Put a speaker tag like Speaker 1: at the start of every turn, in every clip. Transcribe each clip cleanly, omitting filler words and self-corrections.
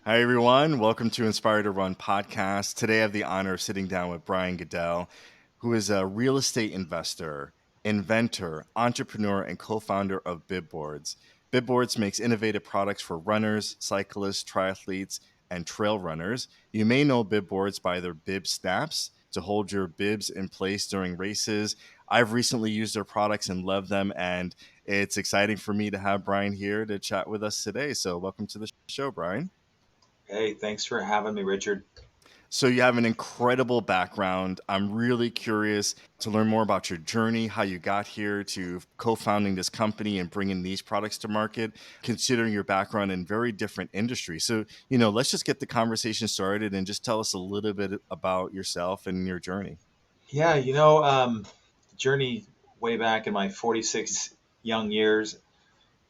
Speaker 1: Hi, everyone. Welcome to Inspire to Run podcast. Today, I have the honor of sitting down with Brian Goodell, who is a real estate investor, inventor, entrepreneur, and co founder of BibBoards. BibBoards makes innovative products for runners, cyclists, triathletes, and trail runners. You may know BibBoards by their bib snaps to hold your bibs in place during races. I've recently used their products and love them, and it's exciting for me to have Brian here to chat with us today. So, welcome to the show, Brian.
Speaker 2: Hey, thanks for having me, Richard.
Speaker 1: So you have an incredible background. I'm really curious to learn more about your journey, how you got here to co-founding this company and bringing these products to market, considering your background in very different industries. So, let's just get the conversation started and just tell us a little bit about yourself and your journey.
Speaker 2: Yeah, journey way back in my 46 young years,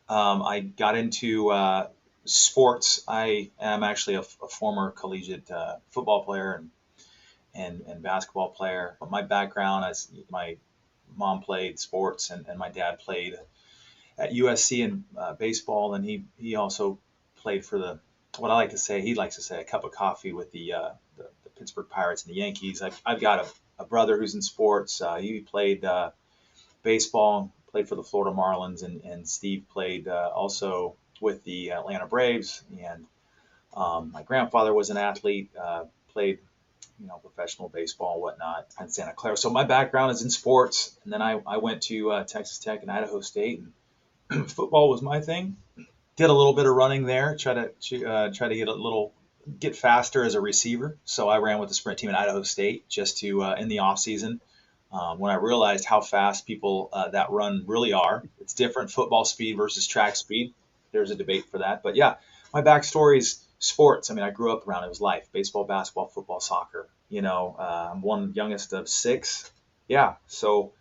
Speaker 2: I got into sports. I am actually a former collegiate football player and basketball player. My background is my mom played sports and my dad played at USC in baseball, and he also played for what I like to say, he likes to say, a cup of coffee with the Pittsburgh Pirates and the Yankees. I've got a brother who's in sports. He played baseball, played for the Florida Marlins, and Steve played also with the Atlanta Braves. And my grandfather was an athlete, played professional baseball, whatnot, in Santa Clara. So my background is in sports, and then I went to Texas Tech and Idaho State, and football was my thing. Did a little bit of running there, try to get faster as a receiver. So I ran with the sprint team at Idaho State just to in the off season. When I realized how fast people that run really are, it's different football speed versus track speed. There's a debate for that, but yeah, my backstory is sports. I mean, I grew up around it. It was life: baseball, basketball, football, soccer. I'm one youngest of six. Yeah, so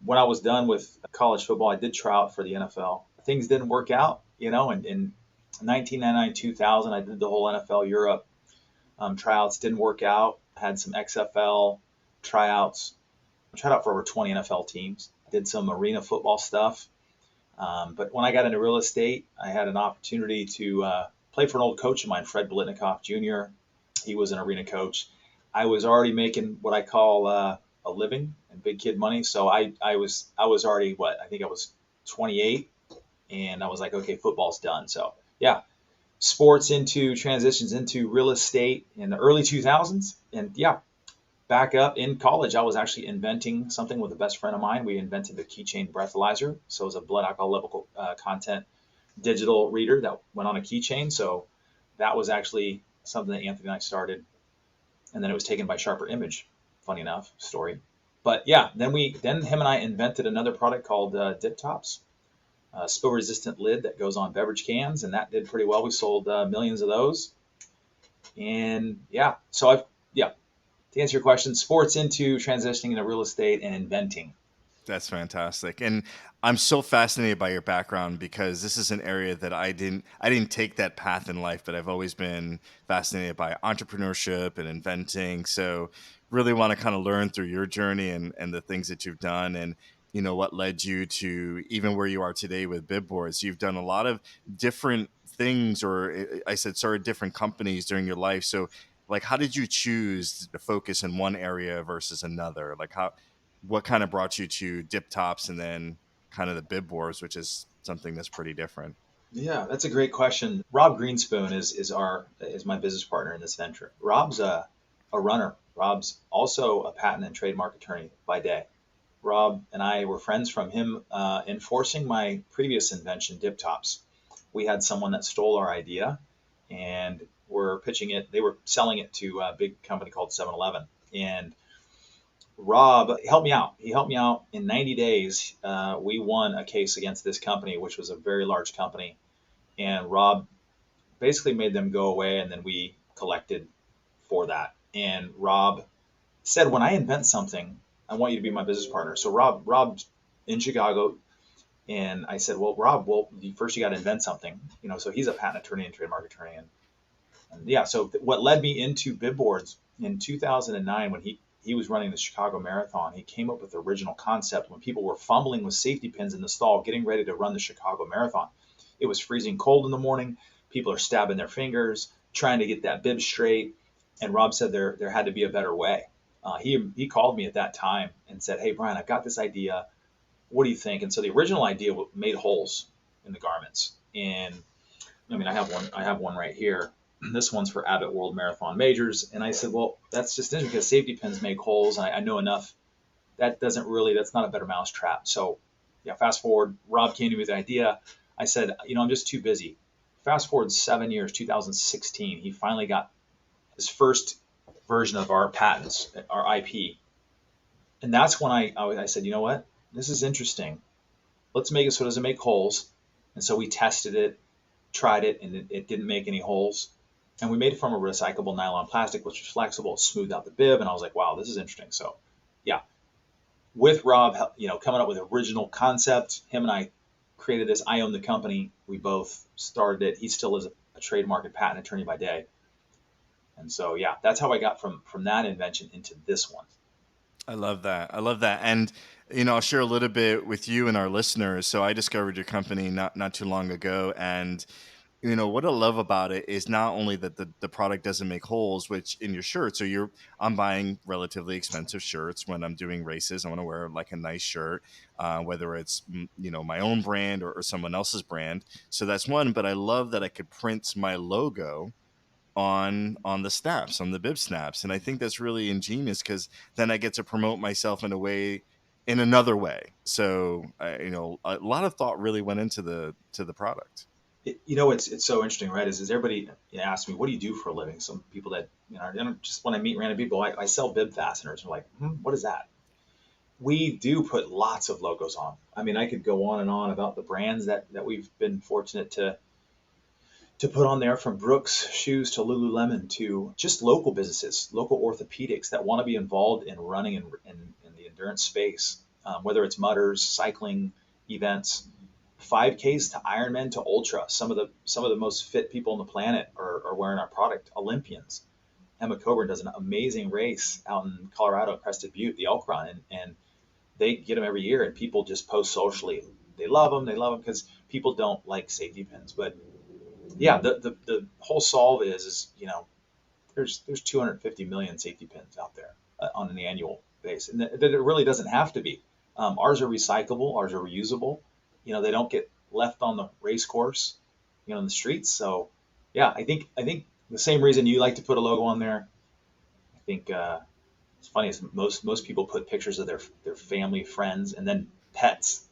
Speaker 2: when I was done with college football, I did try out for the NFL. Things didn't work out, and in 1999, 2000, I did the whole NFL Europe tryouts. Didn't work out. Had some XFL tryouts. Tried out for over 20 NFL teams. Did some arena football stuff. But when I got into real estate, I had an opportunity to play for an old coach of mine, Fred Blitnikoff Jr. He was an arena coach. I was already making what I call a living and big kid money. So I was already I think I was 28, and I was like, okay, football's done. So yeah, sports into transitions into real estate in the early 2000s, and yeah, back up in college, I was actually inventing something with a best friend of mine. We invented the keychain breathalyzer. So it was a blood alcohol level content digital reader that went on a keychain. So that was actually something that Anthony and I started, and then it was taken by Sharper Image. Funny enough, story. But yeah, then him and I invented another product called Dip Tops, a spill resistant lid that goes on beverage cans, and that did pretty well. We sold millions of those, and yeah, so I've yeah. To answer your question, sports into transitioning into real estate and inventing.
Speaker 1: That's fantastic. And I'm so fascinated by your background because this is an area that I didn't take that path in life, but I've always been fascinated by entrepreneurship and inventing. So really want to kind of learn through your journey and the things that you've done and what led you to even where you are today with BibBoards. You've done a lot of different things or I said sorry, different companies during your life. So like how did you choose to focus in one area versus another? Like how what kind of brought you to dip tops and then kind of the bib wars, which is something that's pretty different.
Speaker 2: Yeah, that's a great question. Rob Greenspoon is my business partner in this venture. Rob's a runner. Rob's also a patent and trademark attorney by day. Rob and I were friends from him enforcing my previous invention, dip tops. We had someone that stole our idea and were pitching it. They were selling it to a big company called 7-Eleven. And Rob helped me out. He helped me out in 90 days. We won a case against this company, which was a very large company. And Rob basically made them go away, and then we collected for that. And Rob said, when I invent something, I want you to be my business partner. So Rob's in Chicago, and I said, well, Rob, first you got to invent something, So he's a patent attorney and trademark attorney, and yeah. So what led me into BibBoards in 2009 when he was running the Chicago Marathon, he came up with the original concept when people were fumbling with safety pins in the stall, getting ready to run the Chicago Marathon. It was freezing cold in the morning. People are stabbing their fingers. trying to get that bib straight. And Rob said there had to be a better way. He called me at that time and said, "Hey Brian, I've got this idea. What do you think?" And so the original idea made holes in the garments. And I mean, I have one right here. This one's for Abbott World Marathon Majors. And I said, well, that's just interesting because safety pins make holes. I know enough. That's not a better mousetrap. So yeah, fast forward, Rob came to me with the idea. I said, I'm just too busy. Fast forward 7 years, 2016, he finally got his first version of our patents, our IP. And that's when I said, you know what? This is interesting. Let's make it so it doesn't make holes. And so we tested it, tried it, and it didn't make any holes. And we made it from a recyclable nylon plastic, which was flexible, smoothed out the bib. And I was like, wow, this is interesting. So yeah, with Rob, coming up with original concept, him and I created this. I own the company. We both started it. He still is a trademark and patent attorney by day. And so, yeah, that's how I got from that invention into this one.
Speaker 1: I love that. I love that. And I'll share a little bit with you and our listeners. So I discovered your company not too long ago, and what I love about it is not only that the product doesn't make holes, which in your shirt. So I'm buying relatively expensive shirts when I'm doing races. I want to wear like a nice shirt, whether it's my own brand or someone else's brand. So that's one. But I love that I could print my logo on the snaps, on the bib snaps, and I think that's really ingenious because then I get to promote myself in another way. So a lot of thought really went into the product.
Speaker 2: It's so interesting, right? Is everybody asks me, what do you do for a living? Some people that, just when I meet random people, I sell bib fasteners. They're like, what is that? We do put lots of logos on. I mean, I could go on and on about the brands that we've been fortunate to put on there, from Brooks shoes to Lululemon to just local businesses, local orthopedics that want to be involved in running in the endurance space, whether it's mudders, cycling events, 5Ks to Ironman to Ultra. Some of the most fit people on the planet are wearing our product. Olympians. Emma Coburn does an amazing race out in Colorado, Crested Butte, the Elk Run, and they get them every year. And people just post socially. They love them. They love them because people don't like safety pins. But yeah, the whole solve is there's 250 million safety pins out there on an annual basis, and that it really doesn't have to be. Ours are recyclable, ours are reusable. They don't get left on the race course, in the streets. So yeah, I think the same reason you like to put a logo on there. I think it's funny is most people put pictures of their family, friends, and then pets.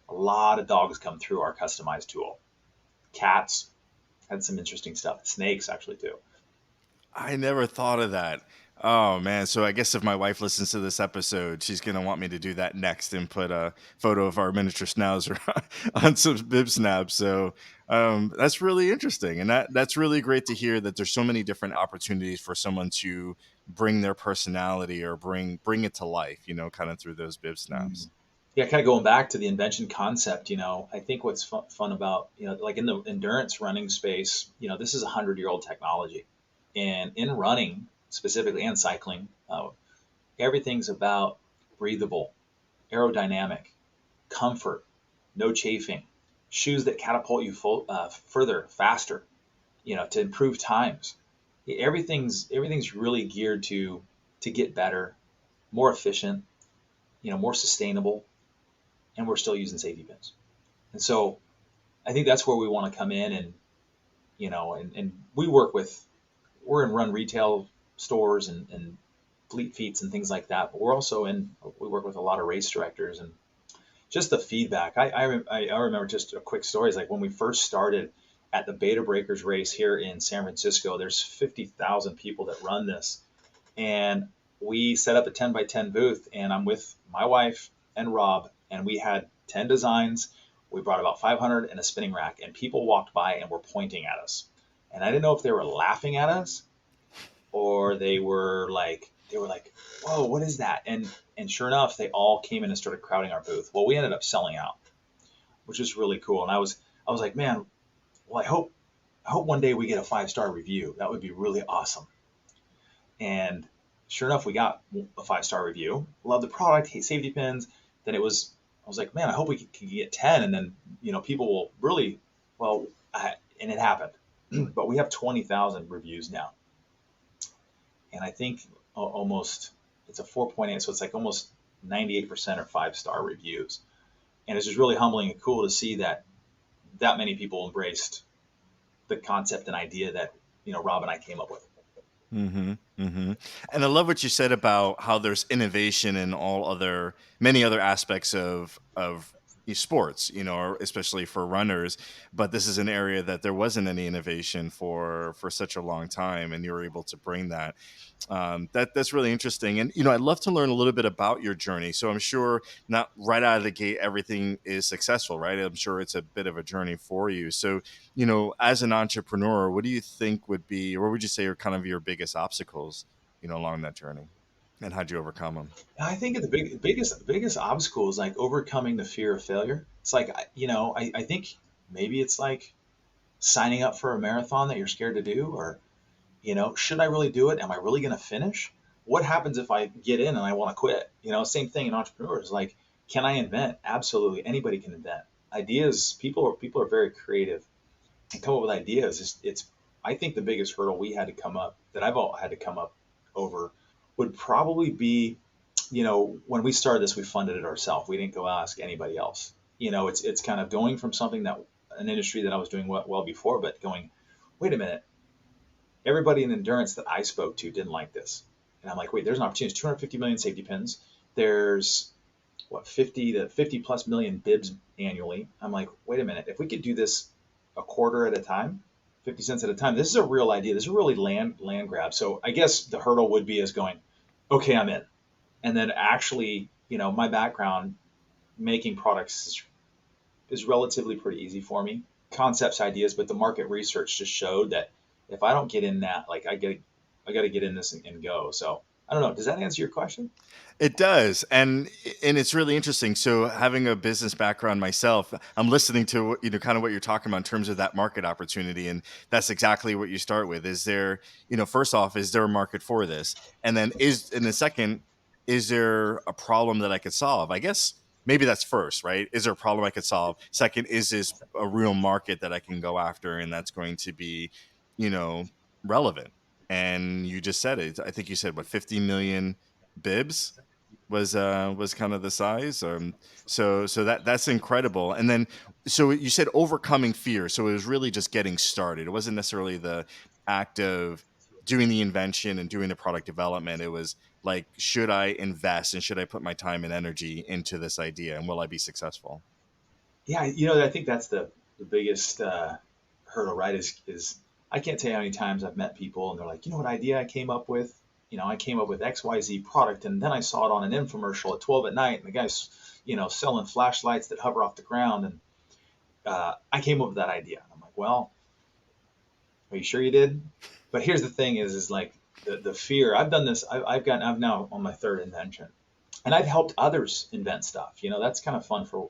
Speaker 2: A lot of dogs come through our customized tool. Cats had some interesting stuff. Snakes actually too.
Speaker 1: I never thought of that. Oh man, so I guess if my wife listens to this episode, she's gonna want me to do that next and put a photo of our miniature schnauzer on some bib snaps. So that's really interesting, and that's really great to hear that there's so many different opportunities for someone to bring their personality or bring it to life. Kind of through those bib
Speaker 2: Mm.
Speaker 1: snaps.
Speaker 2: Yeah, kind of going back to the invention concept, I think what's fun about, like in the endurance running space, this is 100-year-old technology. And in running specifically and cycling, everything's about breathable, aerodynamic, comfort, no chafing, shoes that catapult you further, faster, to improve times. Everything's really geared to get better, more efficient, more sustainable, and we're still using safety pins. And so I think that's where we want to come in and we're in run retail stores and fleet feets and things like that. But we work with a lot of race directors and just the feedback. I remember just a quick story is like when we first started at the Beta Breakers race here in San Francisco, there's 50,000 people that run this. And we set up a 10 by 10 booth and I'm with my wife and Rob and we had 10 designs. We brought about 500 and a spinning rack and people walked by and were pointing at us. And I didn't know if they were laughing at us or they were like, whoa, what is that? And sure enough, they all came in and started crowding our booth. Well, we ended up selling out, which is really cool. And I was like, man, well, I hope one day we get a 5-star review. That would be really awesome. And sure enough, we got a 5-star review. Love the product, hate safety pins. Then I was like, man, I hope we can get 10. And then, people will really, well, and it happened. but we have 20,000 reviews now, and I think almost it's a 4.8, so it's like almost 98% are 5-star reviews, and it's just really humbling and cool to see that that many people embraced the concept and idea that Rob and I came up with.
Speaker 1: Hmm. Hmm. And I love what you said about how there's innovation in many other aspects of sports, or especially for runners. But this is an area that there wasn't any innovation for such a long time, and you were able to bring that. That's really interesting. And I'd love to learn a little bit about your journey. So I'm sure not right out of the gate everything is successful, right? I'm sure it's a bit of a journey for you. So as an entrepreneur, what do you think would be, or what would you say are kind of your biggest obstacles, along that journey, and how'd you overcome them?
Speaker 2: I think the biggest obstacle is like overcoming the fear of failure. It's like I think maybe it's like signing up for a marathon that you're scared to do, or should I really do it? Am I really going to finish? What happens if I get in and I want to quit? Same thing in entrepreneurs. Like, can I invent? Absolutely, anybody can invent ideas. People are very creative and come up with ideas. It's I think the biggest hurdle we had to come up that I've all had to come up over would probably be, when we started this, we funded it ourselves. We didn't go ask anybody else. It's kind of going from something that an industry that I was doing well before, but going, wait a minute, everybody in endurance that I spoke to didn't like this. And I'm like, wait, there's an opportunity. There's 250 million safety pins. There's what, 50 to 50 plus million bibs annually. I'm like, wait a minute, if we could do this a quarter at a time, 50 cents at a time, this is a real idea. This is really land grab. So I guess the hurdle would be as going, okay, I'm in. And then actually, my background making products is relatively pretty easy for me. Concepts, ideas, but the market research just showed that if I don't get in that, like I got to get in this and go. So I don't know. Does that answer your question?
Speaker 1: It does, and it's really interesting. So, having a business background myself, I'm listening to kind of what you're talking about in terms of that market opportunity, and that's exactly what you start with. Is there, first off, is there a market for this, and then in the second, is there a problem that I could solve? I guess maybe that's first, right? Is there a problem I could solve? Second, is this a real market that I can go after, and that's going to be, you know, relevant? And you just said it. I think you said what, 50 million bibs was kind of the size. So that's incredible. And then so you said overcoming fear. So it was really just getting started. It wasn't necessarily the act of doing the invention and doing the product development. It was like, should I invest and should I put my time and energy into this idea, and will I be successful?
Speaker 2: Yeah, I think that's the biggest hurdle, right? Is I can't tell you how many times I've met people and they're like, what idea I came up with? I came up with XYZ product, and then I saw it on an infomercial at 12 at night, and the guy's, selling flashlights that hover off the ground, and I came up with that idea. I'm like, well, are you sure you did? But here's the thing: is like the fear. I've done this. I'm now on my third invention, and I've helped others invent stuff. That's kind of fun for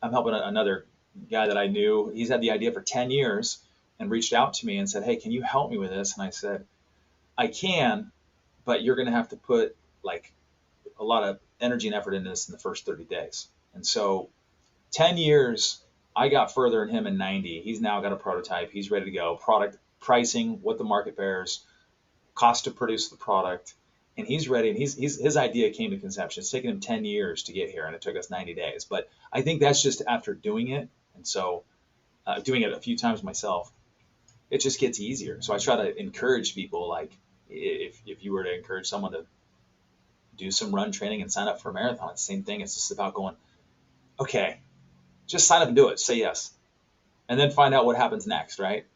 Speaker 2: I'm helping another guy that I knew. He's had the idea for 10 years and reached out to me and said, hey, can you help me with this? And I said, I can, but you're going to have to put like a lot of energy and effort into this in the first 30 days. And so 10 years, I got further than him in 90. He's now got a prototype. He's ready to go. Product pricing, what the market bears, cost to produce the product, and he's ready. And his idea came to conception. It's taken him 10 years to get here, and it took us 90 days. But I think that's just after doing it, and so doing it a few times myself, it just gets easier. So I try to encourage people, like if you were to encourage someone to do some run training and sign up for a marathon, it's the same thing. It's just about going, okay, just sign up and do it. Say yes, and then find out what happens next, right?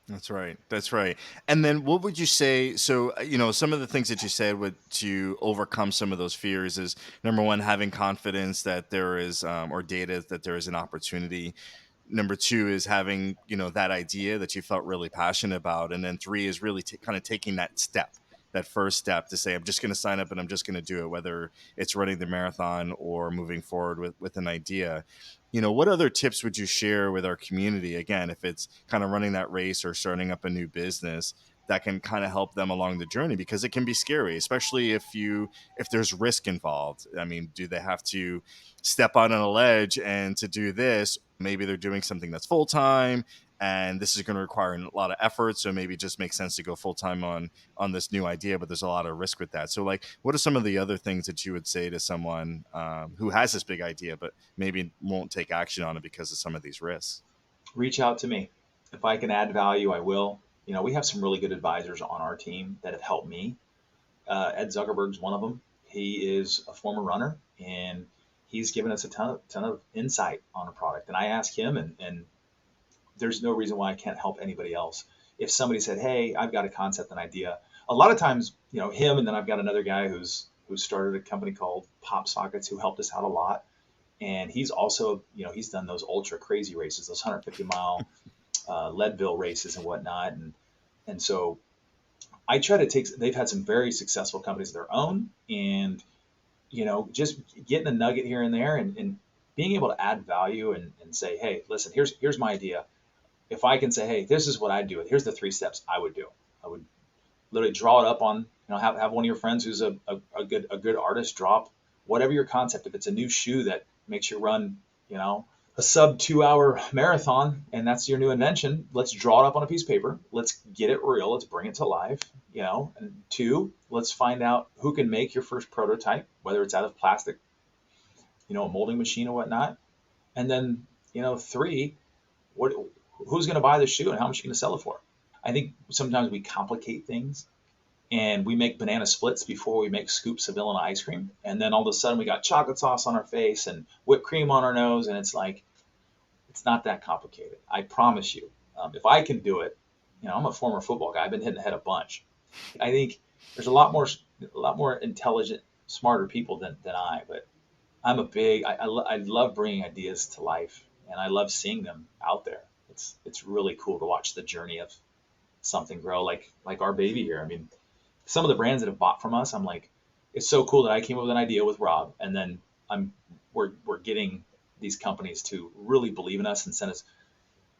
Speaker 1: That's right. That's right. And then what would you say? So, some of the things that you said would to overcome some of those fears is number one, having confidence that there is, or data that there is an opportunity. Number two is having, that idea that you felt really passionate about. And then three is really kind of taking that step, that first step to say, I'm just going to sign up and I'm just going to do it, whether it's running the marathon or moving forward with an idea. What other tips would you share with our community? Again, if it's kind of running that race or starting up a new business that can kind of help them along the journey, because it can be scary, especially if there's risk involved. I mean, do they have to step out on a ledge, and to do this, maybe they're doing something that's full time and this is going to require a lot of effort. So maybe it just makes sense to go full time on this new idea, but there's a lot of risk with that. So like, what are some of the other things that you would say to someone who has this big idea but maybe won't take action on it because of some of these risks?
Speaker 2: Reach out to me. If I can add value, I will. We have some really good advisors on our team that have helped me. Ed Zuckerberg's one of them. He is a former runner, and he's given us a ton of insight on a product. And I ask him, and there's no reason why I can't help anybody else. If somebody said, "Hey, I've got a concept, an idea," a lot of times, him, and then I've got another guy who started a company called Pop Sockets who helped us out a lot. And he's also, he's done those ultra crazy races, those 150-mile Leadville races and whatnot. And so I try to take. They've had some very successful companies of their own, and just getting a nugget here and there, and being able to add value and say, "Hey, listen, here's my idea." If I can say, "Hey, this is what I do. Here's the 3 steps I would do." I would literally draw it up on, have one of your friends who's a good artist drop whatever your concept. If it's a new shoe that makes you run, a sub 2 hour marathon, and that's your new invention, let's draw it up on a piece of paper. Let's get it real. Let's bring it to life. And 2, let's find out who can make your first prototype, whether it's out of plastic, a molding machine or whatnot. And then, 3, what, who's going to buy the shoe and how much are you going to sell it for? I think sometimes we complicate things, and we make banana splits before we make scoops of vanilla ice cream. And then all of a sudden we got chocolate sauce on our face and whipped cream on our nose. And it's like, it's not that complicated. I promise you. If I can do it, I'm a former football guy. I've been hitting the head a bunch. I think there's a lot more intelligent, smarter people than I, but I love bringing ideas to life, and I love seeing them out there. It's really cool to watch the journey of something grow, like our baby here. I mean, some of the brands that have bought from us, I'm like, it's so cool that I came up with an idea with Rob, and then we're getting these companies to really believe in us and send us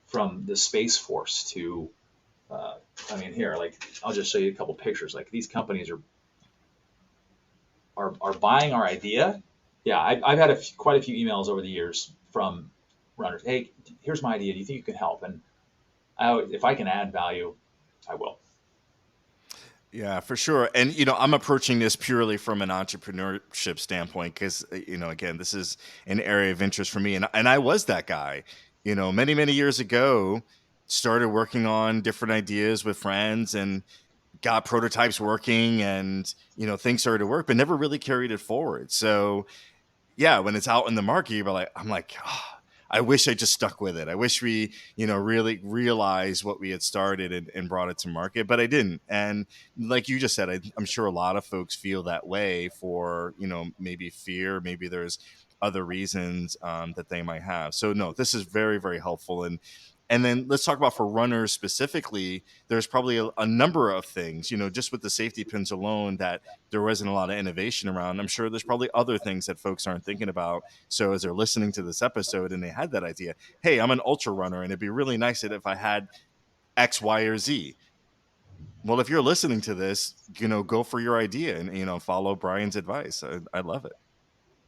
Speaker 2: from the Space Force to, here, like, I'll just show you a couple pictures. Like, these companies are buying our idea. Yeah, I've had quite a few emails over the years from runners. Hey, here's my idea. Do you think you can help? And if I can add value, I will.
Speaker 1: Yeah, for sure. And, I'm approaching this purely from an entrepreneurship standpoint because, again, this is an area of interest for me. And I was that guy, many, many years ago, started working on different ideas with friends and got prototypes working and, things started to work, but never really carried it forward. So, yeah, when it's out in the market, I'm like, "Oh, I wish I just stuck with it. I wish we, really realized what we had started and brought it to market, but I didn't." And like you just said, I'm sure a lot of folks feel that way for, maybe fear, maybe there's other reasons that they might have. So no, this is very, very helpful. And then let's talk about for runners specifically, there's probably a number of things, just with the safety pins alone that there wasn't a lot of innovation around. I'm sure there's probably other things that folks aren't thinking about. So as they're listening to this episode and they had that idea, hey, I'm an ultra runner and it'd be really nice if I had X, Y, or Z. Well, if you're listening to this, go for your idea and, follow Brian's advice. I love it.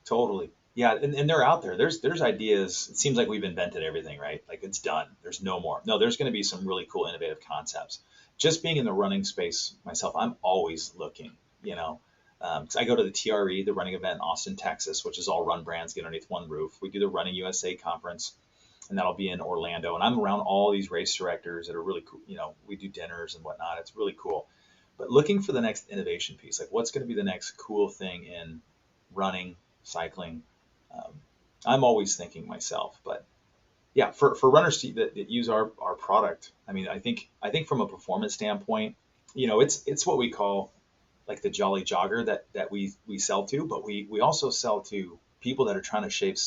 Speaker 2: Totally. Yeah, and they're out there. There's ideas. It seems like we've invented everything, right? Like, it's done. There's no more. No, there's going to be some really cool, innovative concepts. Just being in the running space myself, I'm always looking. 'Cause I go to the TRE, the running event in Austin, Texas, which is all run brands get underneath one roof. We do the Running USA conference, and that'll be in Orlando. And I'm around all these race directors that are really cool. We do dinners and whatnot. It's really cool. But looking for the next innovation piece, like, what's going to be the next cool thing in running, cycling. Um, I'm always thinking myself, but yeah, for runners that use our product, I mean, I think from a performance standpoint, it's what we call like the jolly jogger that we sell to, but we also sell to people that are trying to shave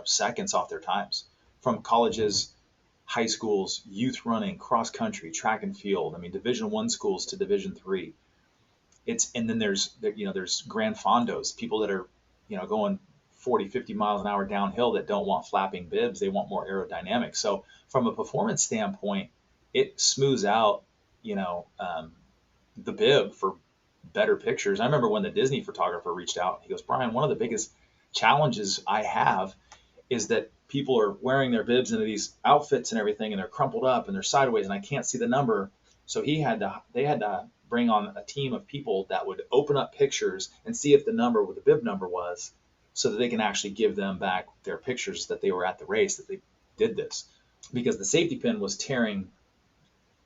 Speaker 2: seconds off their times, from colleges, high schools, youth running, cross country, track and field. I mean, Division 1 schools to Division 3. And then there's grand fondos, people that are going 40, 50 miles an hour downhill that don't want flapping bibs. They want more aerodynamics. So from a performance standpoint, it smooths out, the bib for better pictures. I remember when the Disney photographer reached out, he goes, "Brian, one of the biggest challenges I have is that people are wearing their bibs into these outfits and everything, and they're crumpled up and they're sideways, and I can't see the number. So they had to bring on a team of people that would open up pictures and see if the number, what the bib number was, so that they can actually give them back their pictures that they were at the race, that they did this, because the safety pin was tearing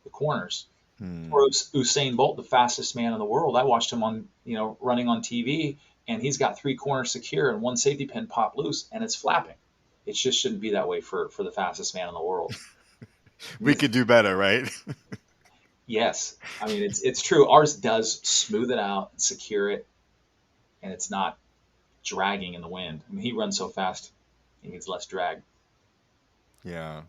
Speaker 2: the corners.
Speaker 1: Hmm.
Speaker 2: Or Usain Bolt, the fastest man in the world. I watched him on, running on TV, and he's got three corners secure and one safety pin popped loose and it's flapping. It just shouldn't be that way for the fastest man in the world.
Speaker 1: We could do better, right?
Speaker 2: Yes, I mean it's true. Ours does smooth it out and secure it, and it's not dragging in the wind. I mean, he runs so fast, he needs less drag.
Speaker 1: Yeah.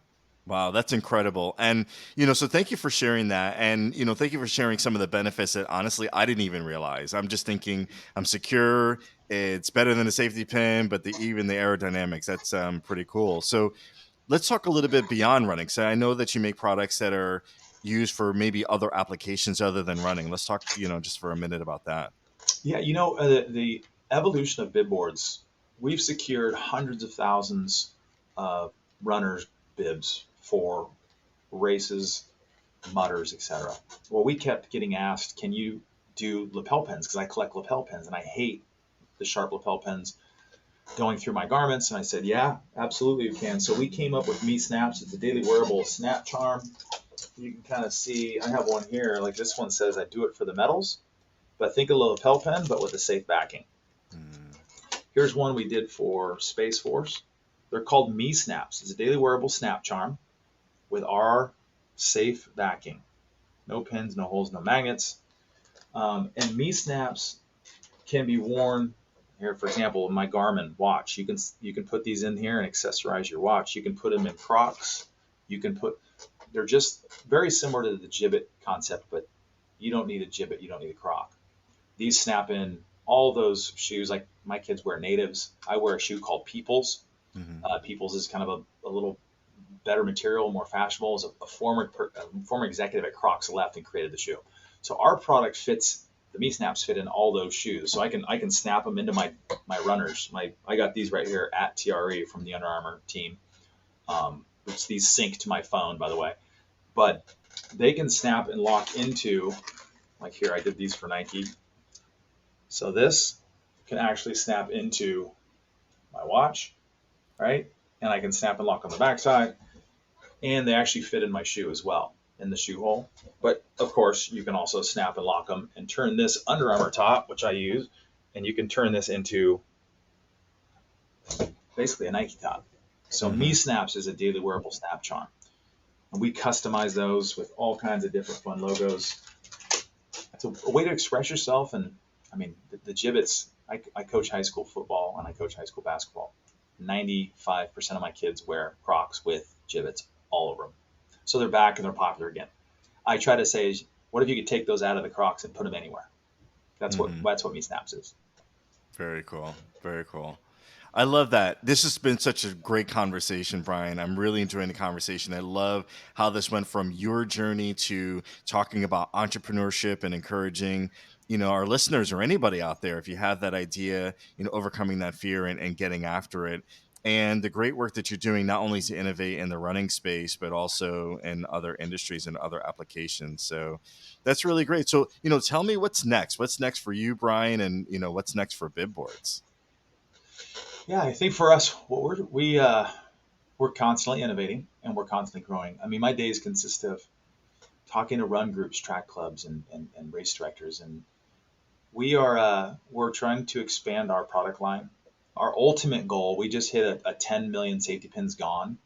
Speaker 1: Wow, that's incredible. And, so thank you for sharing that. And, thank you for sharing some of the benefits that honestly I didn't even realize. I'm just thinking I'm secure. It's better than a safety pin, but even the aerodynamics, that's pretty cool. So let's talk a little bit beyond running. So I know that you make products that are used for maybe other applications other than running. Let's talk, just for a minute about that.
Speaker 2: Yeah, the evolution of BibBoards, we've secured hundreds of thousands of runners' bibs for races, mutters, etc. Well, we kept getting asked, can you do lapel pins? Because I collect lapel pins and I hate the sharp lapel pins going through my garments. And I said, yeah, absolutely you can. So we came up with Me Snaps. It's a daily wearable snap charm. You can kind of see, I have one here. Like this one says, I do it for the medals. But think of a lapel pen, but with a safe backing.
Speaker 1: Mm.
Speaker 2: Here's one we did for Space Force. They're called Me Snaps. It's a daily wearable snap charm with our safe backing. No pins, no holes, no magnets. And Me Snaps can be worn here, for example, in my Garmin watch. You can put these in here and accessorize your watch. You can put them in Crocs. They're just very similar to the Jibbit concept, but you don't need a Jibbit, you don't need a Croc. These snap in all those shoes. Like my kids wear Natives. I wear a shoe called Peoples.
Speaker 1: Mm-hmm.
Speaker 2: Peoples is kind of a little better material, more fashionable. Is a former executive at Crocs left and created the shoe. So our product fits. The Me Snaps fit in all those shoes. So I can snap them into my runners. I got these right here at TRE from the Under Armour team. Which these sync to my phone, by the way. But they can snap and lock into, like here, I did these for Nike. So this can actually snap into my watch, right? And I can snap and lock on the backside. And they actually fit in my shoe as well, in the shoe hole. But of course, you can also snap and lock them and turn this Under Armour top, which I use, and you can turn this into basically a Nike top. So
Speaker 1: Mm-hmm.
Speaker 2: Me Snaps is a daily wearable snap charm. And we customize those with all kinds of different fun logos. It's a way to express yourself. And I mean, the Jibbits, I coach high school football and I coach high school basketball. 95% of my kids wear Crocs with Jibbits all over them. So they're back and they're popular again. I try to say, what if you could take those out of the Crocs and put them anywhere? That's what Me Snaps is.
Speaker 1: Very cool. Very cool. I love that. This has been such a great conversation, Brian. I'm really enjoying the conversation. I love how this went from your journey to talking about entrepreneurship and encouraging, our listeners or anybody out there, if you have that idea, overcoming that fear and getting after it. And the great work that you're doing, not only to innovate in the running space, but also in other industries and other applications. So that's really great. So, tell me what's next. What's next for you, Brian, and, what's next for BibBoards?
Speaker 2: Yeah, I think for us, what we're constantly innovating and we're constantly growing. I mean, my days consist of talking to run groups, track clubs, and race directors, and we're trying to expand our product line. Our ultimate goal, we just hit a 10 million safety pins gone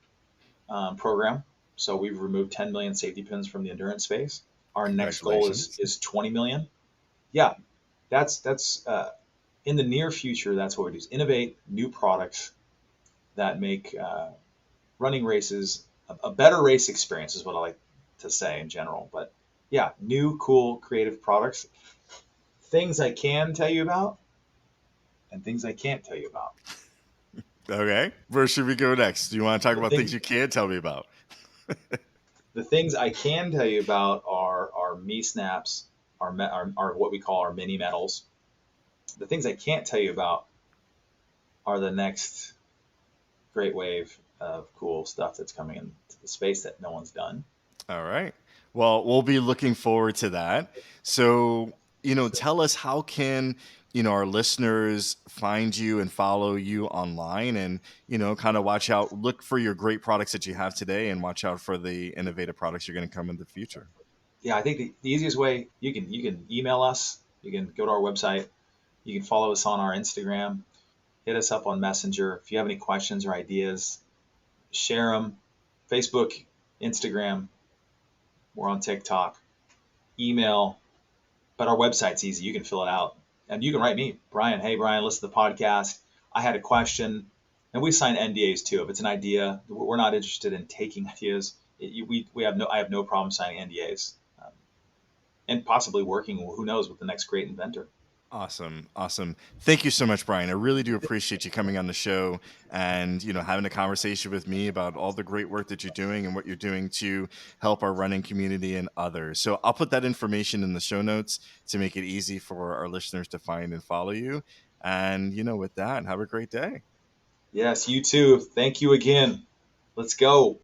Speaker 2: program. So we've removed 10 million safety pins from the endurance space. Our next goal
Speaker 1: Congratulations.
Speaker 2: is 20 million. Yeah, that's in the near future. That's what we do: is innovate new products that make running races a better race experience. Is what I like to say in general. But yeah, new, cool, creative products. Things I can tell you about, and things I can't tell you about.
Speaker 1: Okay. Where should we go next? Do you want to talk
Speaker 2: The
Speaker 1: about things
Speaker 2: things
Speaker 1: you can't tell me about?
Speaker 2: the things I can tell you about are our Me Snaps, our what we call our mini medals. The things I can't tell you about are the next great wave of cool stuff that's coming into the space that no one's done.
Speaker 1: All right. Well, we'll be looking forward to that. So, tell us, how can, our listeners find you and follow you online, and, kind of watch out, look for your great products that you have today, and watch out for the innovative products you're going to come in the future.
Speaker 2: Yeah, I think the easiest way, you can email us, you can go to our website, you can follow us on our Instagram, hit us up on Messenger. If you have any questions or ideas, share them. Facebook, Instagram, we're on TikTok, email, but our website's easy. You can fill it out. And you can write me, Brian. Hey, Brian, listen to the podcast. I had a question. And we sign NDAs too. If it's an idea, we're not interested in taking ideas. I have no problem signing NDAs, and possibly working, who knows, with the next great inventor.
Speaker 1: Awesome. Awesome. Thank you so much, Brian. I really do appreciate you coming on the show and, having a conversation with me about all the great work that you're doing and what you're doing to help our running community and others. So I'll put that information in the show notes to make it easy for our listeners to find and follow you. And, with that, have a great day.
Speaker 2: Yes, you too. Thank you again. Let's go.